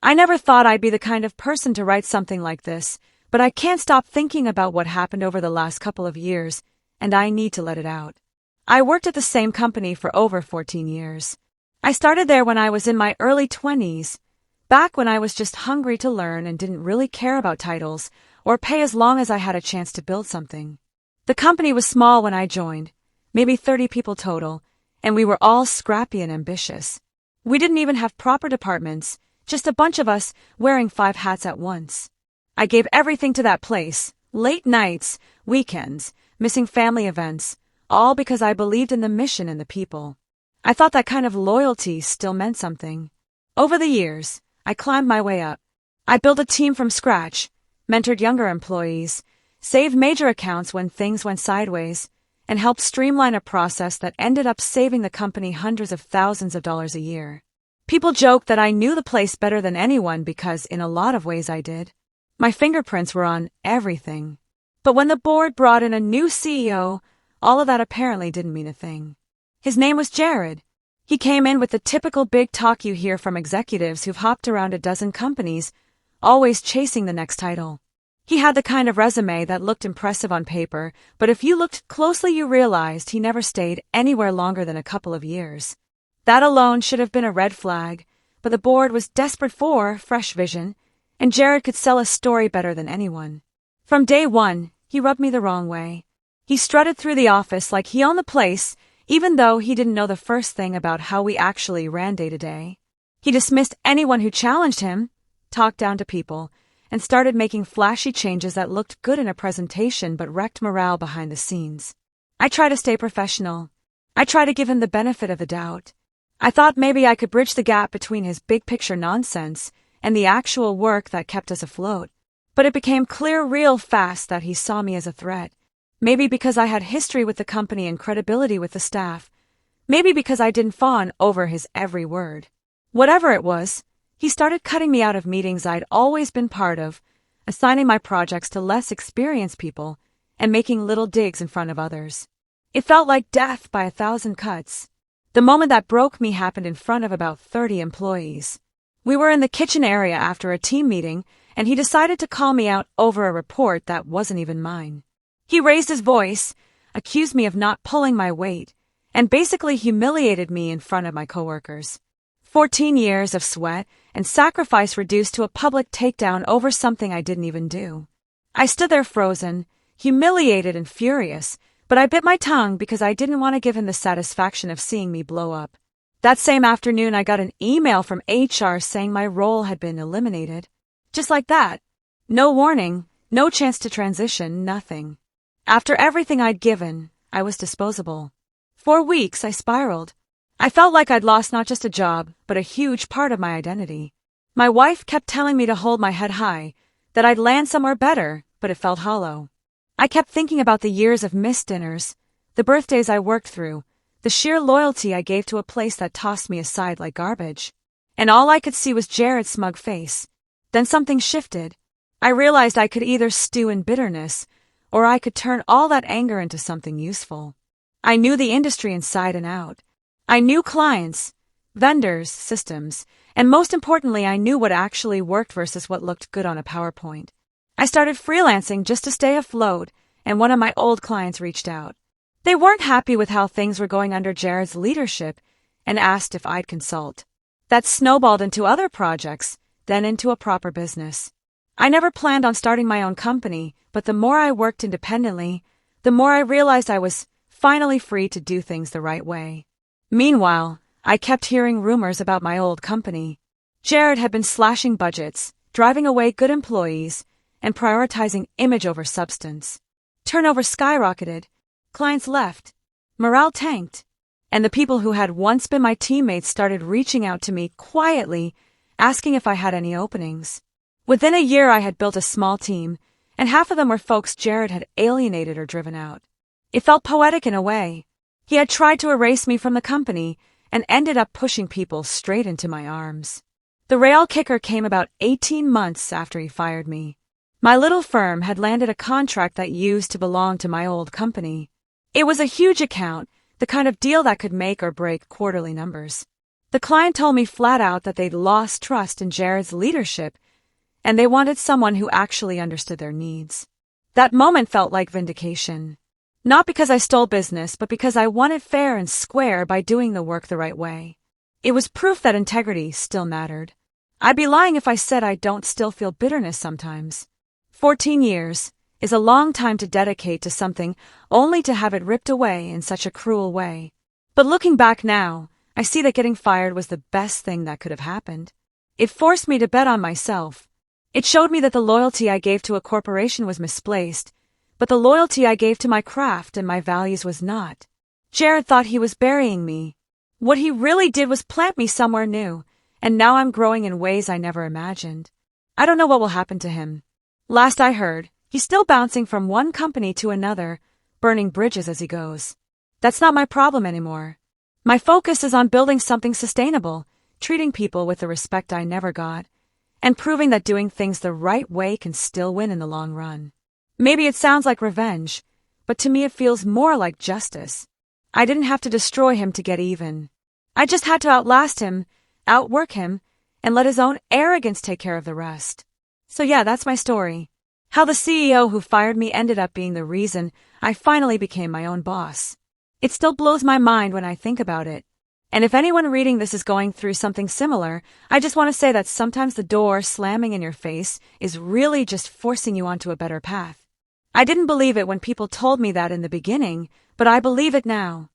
I never thought I'd be the kind of person to write something like this, but I can't stop thinking about what happened over the last couple of years, and I need to let it out. I worked at the same company for over 14 years. I started there when I was in my early 20s, back when I was just hungry to learn and didn't really care about titles or pay as long as I had a chance to build something. The company was small when I joined, maybe 30 people total, and we were all scrappy and ambitious. We didn't even have proper departments, just a bunch of us wearing 5 hats at once. I gave everything to that place, late nights, weekends, missing family events, all because I believed in the mission and the people. I thought that kind of loyalty still meant something. Over the years, I climbed my way up. I built a team from scratch, mentored younger employees, saved major accounts when things went sideways, and helped streamline a process that ended up saving the company hundreds of thousands of dollars a year. People joke that I knew the place better than anyone because in a lot of ways I did. My fingerprints were on everything. But when the board brought in a new CEO, all of that apparently didn't mean a thing. His name was Jared. He came in with the typical big talk you hear from executives who've hopped around a dozen companies, always chasing the next title. He had the kind of resume that looked impressive on paper, but if you looked closely you realized he never stayed anywhere longer than a couple of years. That alone should have been a red flag, but the board was desperate for fresh vision, and Jared could sell a story better than anyone. From day one, he rubbed me the wrong way. He strutted through the office like he owned the place, even though he didn't know the first thing about how we actually ran day to day. He dismissed anyone who challenged him, talked down to people, and started making flashy changes that looked good in a presentation but wrecked morale behind the scenes. I tried to stay professional. I tried to give him the benefit of the doubt. I thought maybe I could bridge the gap between his big-picture nonsense and the actual work that kept us afloat. But it became clear real fast that he saw me as a threat. Maybe because I had history with the company and credibility with the staff. Maybe because I didn't fawn over his every word. Whatever it was, he started cutting me out of meetings I'd always been part of, assigning my projects to less experienced people, and making little digs in front of others. It felt like death by 1,000 cuts. The moment that broke me happened in front of about 30 employees. We were in the kitchen area after a team meeting, and he decided to call me out over a report that wasn't even mine. He raised his voice, accused me of not pulling my weight, and basically humiliated me in front of my coworkers. 14 years of sweat and sacrifice reduced to a public takedown over something I didn't even do. I stood there frozen, humiliated and furious, but I bit my tongue because I didn't want to give him the satisfaction of seeing me blow up. That same afternoon I got an email from HR saying my role had been eliminated. Just like that. No warning, no chance to transition, nothing. After everything I'd given, I was disposable. For weeks I spiraled. I felt like I'd lost not just a job, but a huge part of my identity. My wife kept telling me to hold my head high, that I'd land somewhere better, but it felt hollow. I kept thinking about the years of missed dinners, the birthdays I worked through, the sheer loyalty I gave to a place that tossed me aside like garbage. And all I could see was Jared's smug face. Then something shifted. I realized I could either stew in bitterness, or I could turn all that anger into something useful. I knew the industry inside and out. I knew clients, vendors, systems, and most importantly, I knew what actually worked versus what looked good on a PowerPoint. I started freelancing just to stay afloat, and one of my old clients reached out. They weren't happy with how things were going under Jared's leadership and asked if I'd consult. That snowballed into other projects, then into a proper business. I never planned on starting my own company, but the more I worked independently, the more I realized I was finally free to do things the right way. Meanwhile, I kept hearing rumors about my old company. Jared had been slashing budgets, driving away good employees, and prioritizing image over substance. Turnover skyrocketed, clients left, morale tanked, and the people who had once been my teammates started reaching out to me quietly, asking if I had any openings. Within a year I had built a small team, and half of them were folks Jared had alienated or driven out. It felt poetic in a way. He had tried to erase me from the company and ended up pushing people straight into my arms. The real kicker came about 18 months after he fired me. My little firm had landed a contract that used to belong to my old company. It was a huge account, the kind of deal that could make or break quarterly numbers. The client told me flat out that they'd lost trust in Jared's leadership and they wanted someone who actually understood their needs. That moment felt like vindication. Not because I stole business, but because I won it fair and square by doing the work the right way. It was proof that integrity still mattered. I'd be lying if I said I don't still feel bitterness sometimes. 14 years is a long time to dedicate to something only to have it ripped away in such a cruel way. But looking back now, I see that getting fired was the best thing that could have happened. It forced me to bet on myself. It showed me that the loyalty I gave to a corporation was misplaced, but the loyalty I gave to my craft and my values was not. Jared thought he was burying me. What he really did was plant me somewhere new, and now I'm growing in ways I never imagined. I don't know what will happen to him. Last I heard, he's still bouncing from one company to another, burning bridges as he goes. That's not my problem anymore. My focus is on building something sustainable, treating people with the respect I never got, and proving that doing things the right way can still win in the long run. Maybe it sounds like revenge, but to me it feels more like justice. I didn't have to destroy him to get even. I just had to outlast him, outwork him, and let his own arrogance take care of the rest. So yeah, that's my story. How the CEO who fired me ended up being the reason I finally became my own boss. It still blows my mind when I think about it. And if anyone reading this is going through something similar, I just want to say that sometimes the door slamming in your face is really just forcing you onto a better path. I didn't believe it when people told me that in the beginning, but I believe it now.